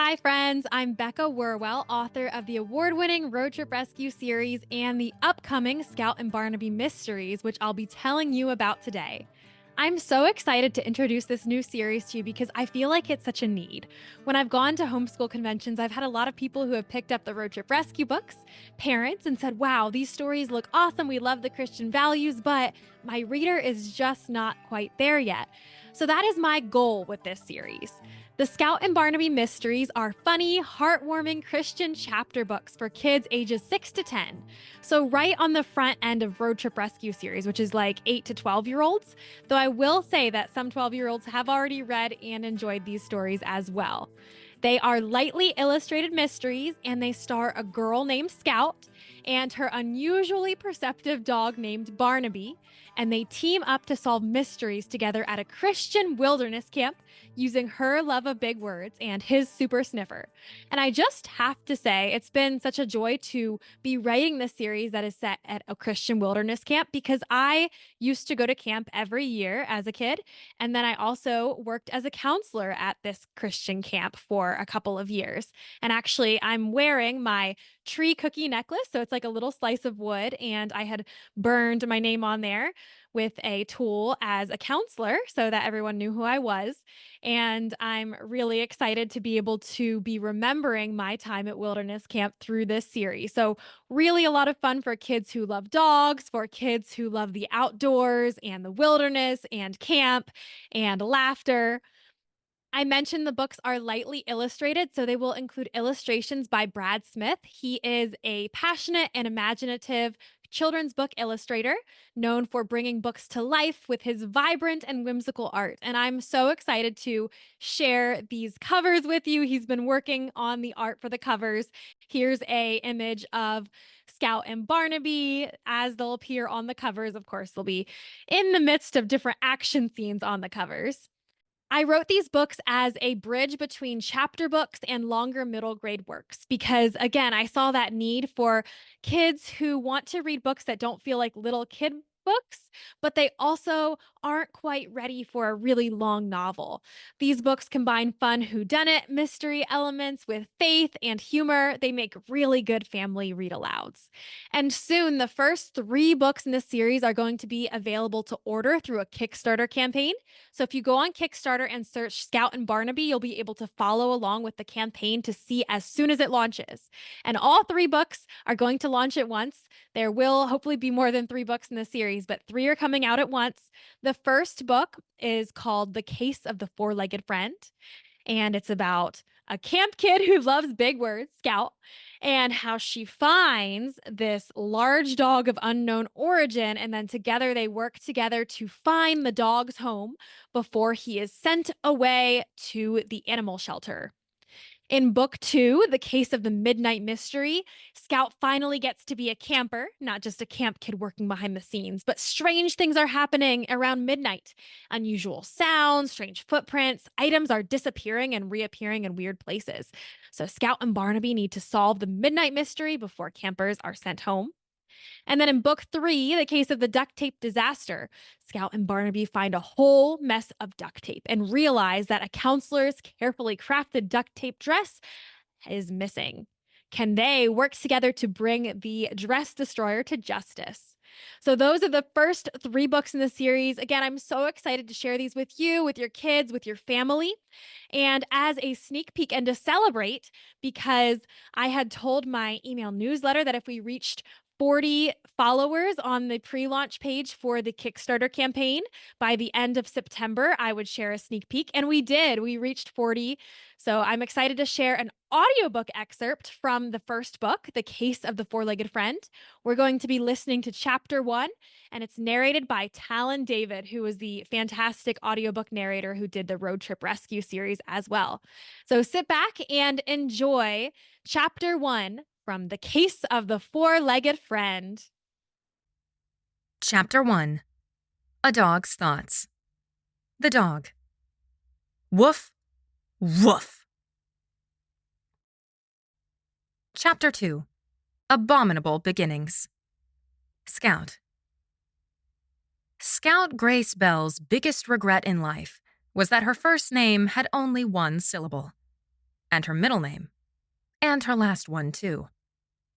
Hi, friends. I'm Becca Werwell, author of the award-winning Road Trip Rescue series and the upcoming Scout and Barnaby Mysteries, which I'll be telling you about today. I'm so excited to introduce this new series to you because I feel like it's such a need. When I've gone to homeschool conventions, I've had a lot of people who have picked up the Road Trip Rescue books, parents, and said, wow, these stories look awesome. We love the Christian values, but my reader is just not quite there yet. So that is my goal with this series. The Scout and Barnaby Mysteries are funny, heartwarming Christian chapter books for kids ages 6 to 10. So, right on the front end of Road Trip Rescue series, which is like 8 to 12-year-olds, though I will say that some 12-year-olds have already read and enjoyed these stories as well. They are lightly illustrated mysteries, and they star a girl named Scout and her unusually perceptive dog named Barnaby, and they team up to solve mysteries together at a Christian wilderness camp using her love of big words and his super sniffer. And I just have to say, it's been such a joy to be writing this series that is set at a Christian wilderness camp because I used to go to camp every year as a kid. And then I also worked as a counselor at this Christian camp for a couple of years. And actually, I'm wearing my tree cookie necklace. So it's like a little slice of wood. And I had burned my name on there with a tool as a counselor so that everyone knew who I was. And I'm really excited to be able to be remembering my time at Wilderness Camp through this series. So, really, a lot of fun for kids who love dogs, for kids who love the outdoors and the wilderness and camp and laughter. I mentioned the books are lightly illustrated, so they will include illustrations by Brad Smith. He is a passionate and imaginative children's book illustrator known for bringing books to life with his vibrant and whimsical art. And I'm so excited to share these covers with you. He's been working on the art for the covers. Here's a image of Scout and Barnaby as they'll appear on the covers. Of course, they'll be in the midst of different action scenes on the covers. I wrote these books as a bridge between chapter books and longer middle grade works because, again, I saw that need for kids who want to read books that don't feel like little kid books, but they also aren't quite ready for a really long novel. These books combine fun whodunit mystery elements with faith and humor. They make really good family read alouds. And soon, the first three books in this series are going to be available to order through a Kickstarter campaign. So if you go on Kickstarter and search Scout and Barnaby, you'll be able to follow along with the campaign to see as soon as it launches. And all three books are going to launch at once. There will hopefully be more than three books in the series, but three are coming out at once. The first book is called The Case of the Four-Legged Friend, and it's about a camp kid who loves big words, Scout, and how she finds this large dog of unknown origin. And then together they work together to find the dog's home before he is sent away to the animal shelter. In book two, The Case of the Midnight Mystery, Scout finally gets to be a camper, not just a camp kid working behind the scenes, but strange things are happening around midnight. Unusual sounds, strange footprints, items are disappearing and reappearing in weird places. So Scout and Barnaby need to solve the midnight mystery before campers are sent home. And then in book three, The Case of the Duct Tape Disaster, Scout and Barnaby find a whole mess of duct tape and realize that a counselor's carefully crafted duct tape dress is missing. Can they work together to bring the dress destroyer to justice? So, those are the first three books in the series. Again, I'm so excited to share these with you, with your kids, with your family. And as a sneak peek and to celebrate, because I had told my email newsletter that if we reached 40 followers on the pre launch page for the Kickstarter campaign by the end of September, I would share a sneak peek. And we did. We reached 40. So I'm excited to share an audiobook excerpt from the first book, The Case of the Four-Legged Friend. We're going to be listening to chapter one, and it's narrated by Talon David, who is the fantastic audiobook narrator who did the Road Trip Rescue series as well. So sit back and enjoy chapter one from The Case of the Four-Legged Friend. Chapter 1. A Dog's Thoughts. The Dog. Woof, woof. Chapter 2. Abominable Beginnings. Scout. Scout Grace Bell's biggest regret in life was that her first name had only one syllable. and her middle name. And her last one, too.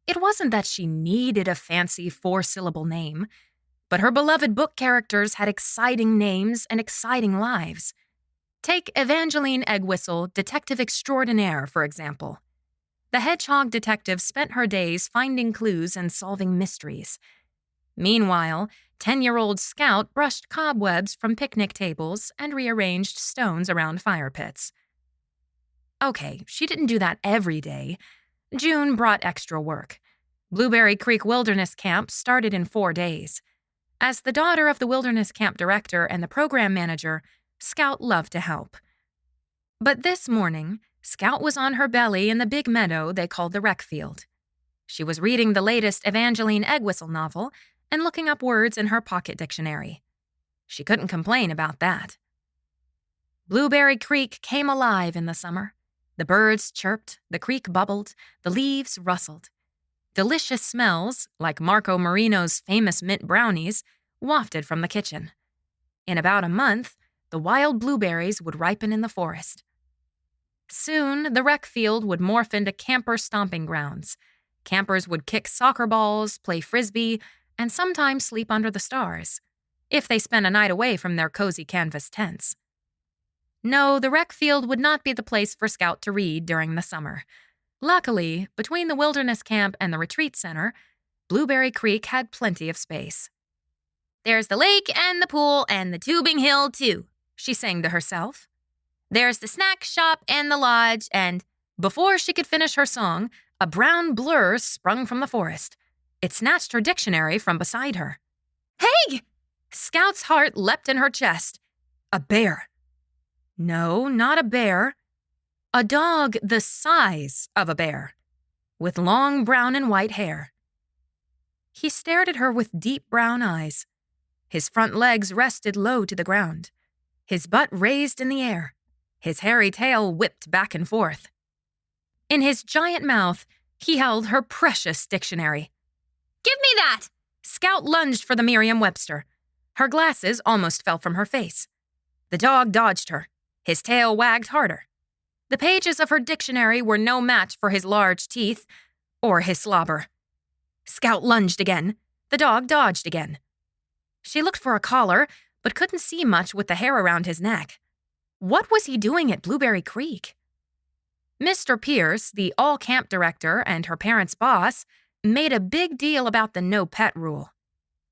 It wasn't that she needed a fancy 4-syllable name, but her beloved book characters had exciting names and exciting lives. Take Evangeline Eggwhistle, Detective Extraordinaire, for example. The hedgehog detective spent her days finding clues and solving mysteries. Meanwhile, 10-year-old Scout brushed cobwebs from picnic tables and rearranged stones around fire pits. Okay, she didn't do that every day. June brought extra work. Blueberry Creek Wilderness Camp started in 4 days. As the daughter of the Wilderness Camp director and the program manager, Scout loved to help. But this morning, Scout was on her belly in the big meadow they called the rec field. She was reading the latest Evangeline Eggwhistle novel and looking up words in her pocket dictionary. She couldn't complain about that. Blueberry Creek came alive in the summer. The birds chirped, the creek bubbled, the leaves rustled. Delicious smells, like Marco Marino's famous mint brownies, wafted from the kitchen. In about a month, the wild blueberries would ripen in the forest. Soon, the rec field would morph into camper stomping grounds. Campers would kick soccer balls, play frisbee, and sometimes sleep under the stars, if they spent a night away from their cozy canvas tents. No, the rec field would not be the place for Scout to read during the summer. Luckily, between the wilderness camp and the retreat center, Blueberry Creek had plenty of space. "There's the lake and the pool and the tubing hill, too," she sang to herself. "There's the snack shop and the lodge," and before she could finish her song, a brown blur sprung from the forest. It snatched her dictionary from beside her. "Hey!" Scout's heart leapt in her chest. A bear. No, not a bear. A dog the size of a bear, with long brown and white hair. He stared at her with deep brown eyes. His front legs rested low to the ground, his butt raised in the air, his hairy tail whipped back and forth. In his giant mouth, he held her precious dictionary. "Give me that!" Scout lunged for the Merriam-Webster. Her glasses almost fell from her face. The dog dodged her. His tail wagged harder. The pages of her dictionary were no match for his large teeth or his slobber. Scout lunged again. The dog dodged again. She looked for a collar, but couldn't see much with the hair around his neck. What was he doing at Blueberry Creek? Mr. Pierce, the all-camp director and her parents' boss, made a big deal about the no-pet rule.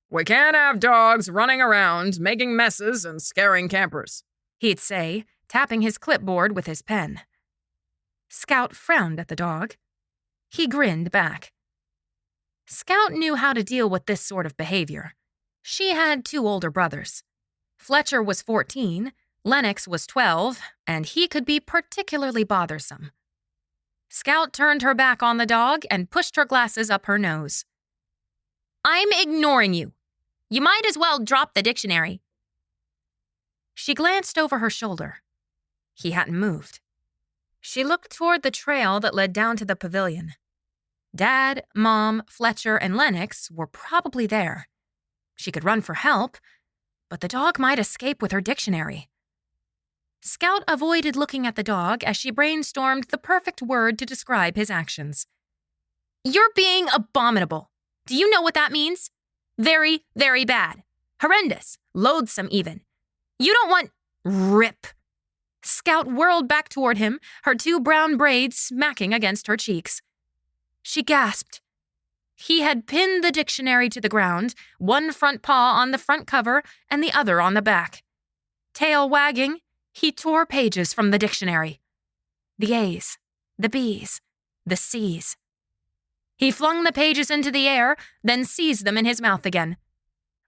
"We can't have dogs running around, making messes and scaring campers," he'd say, tapping his clipboard with his pen. Scout frowned at the dog. He grinned back. Scout knew how to deal with this sort of behavior. She had 2 older brothers. Fletcher was 14, Lennox was 12, and he could be particularly bothersome. Scout turned her back on the dog and pushed her glasses up her nose. "I'm ignoring you. You might as well drop the dictionary." She glanced over her shoulder. He hadn't moved. She looked toward the trail that led down to the pavilion. Dad, Mom, Fletcher, and Lennox were probably there. She could run for help, but the dog might escape with her dictionary. Scout avoided looking at the dog as she brainstormed the perfect word to describe his actions. "You're being abominable. Do you know what that means? Very, very bad. Horrendous. Loathsome, even. You don't want—" Rip. Scout whirled back toward him, her 2 brown braids smacking against her cheeks. She gasped. He had pinned the dictionary to the ground, one front paw on the front cover and the other on the back. Tail wagging, he tore pages from the dictionary. The A's, the B's, the C's. He flung the pages into the air, then seized them in his mouth again.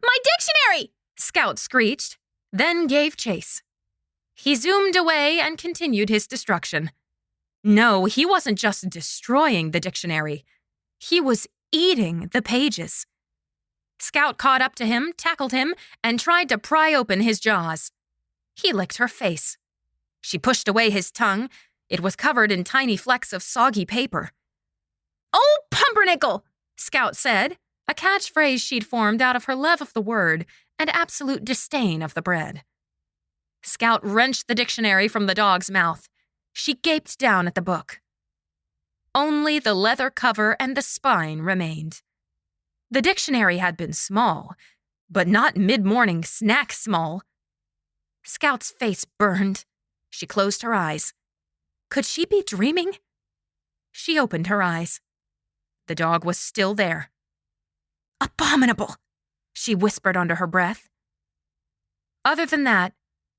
"My dictionary!" Scout screeched, then gave chase. He zoomed away and continued his destruction. No, he wasn't just destroying the dictionary. He was eating the pages. Scout caught up to him, tackled him, and tried to pry open his jaws. He licked her face. She pushed away his tongue. It was covered in tiny flecks of soggy paper. "Oh, pumpernickel!" Scout said, a catchphrase she'd formed out of her love of the word and absolute disdain of the bread. Scout wrenched the dictionary from the dog's mouth. She gaped down at the book. Only the leather cover and the spine remained. The dictionary had been small, but not mid-morning snack small. Scout's face burned. She closed her eyes. Could she be dreaming? She opened her eyes. The dog was still there. Abominable, she whispered under her breath. Other than that,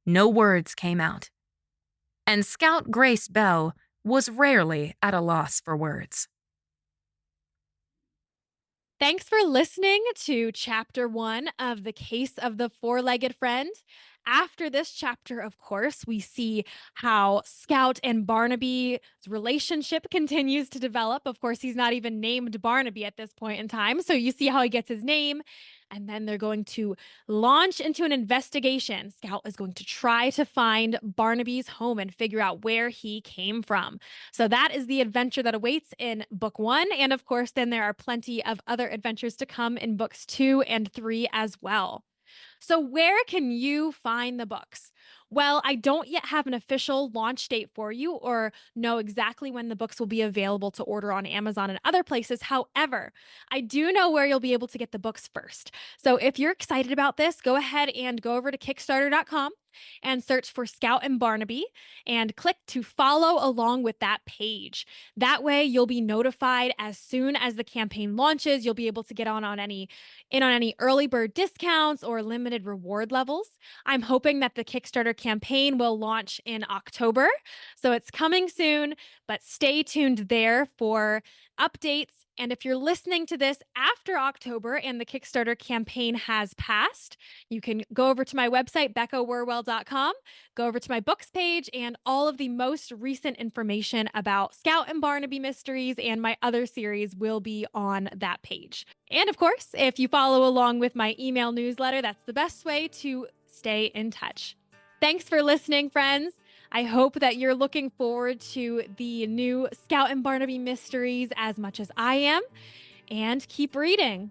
no words came out. And Scout Grace Bell was rarely at a loss for words. Thanks for listening to Chapter 1 of The Case of the Four-Legged Friend. After this chapter, of course, we see how Scout and Barnaby's relationship continues to develop. Of course, he's not even named Barnaby at this point in time, so you see how he gets his name. And then they're going to launch into an investigation. Scout is going to try to find Barnaby's home and figure out where he came from. So that is the adventure that awaits in book 1. And of course, then there are plenty of other adventures to come in books 2 and 3 as well. So where can you find the books? Well, I don't yet have an official launch date for you or know exactly when the books will be available to order on Amazon and other places. However, I do know where you'll be able to get the books first. So if you're excited about this, go ahead and go over to Kickstarter.com and search for Scout and Barnaby and click to follow along with that page. That way you'll be notified as soon as the campaign launches. You'll be able to get on any early bird discounts or limited reward levels. I'm hoping that the Kickstarter campaign will launch in October. So it's coming soon, but stay tuned there for updates. And if you're listening to this after October and the Kickstarter campaign has passed, you can go over to my website, beccawerwell.com, go over to my books page, and all of the most recent information about Scout and Barnaby Mysteries and my other series will be on that page. And of course, if you follow along with my email newsletter, that's the best way to stay in touch. Thanks for listening, friends. I hope that you're looking forward to the new Scout and Barnaby Mysteries as much as I am, and keep reading.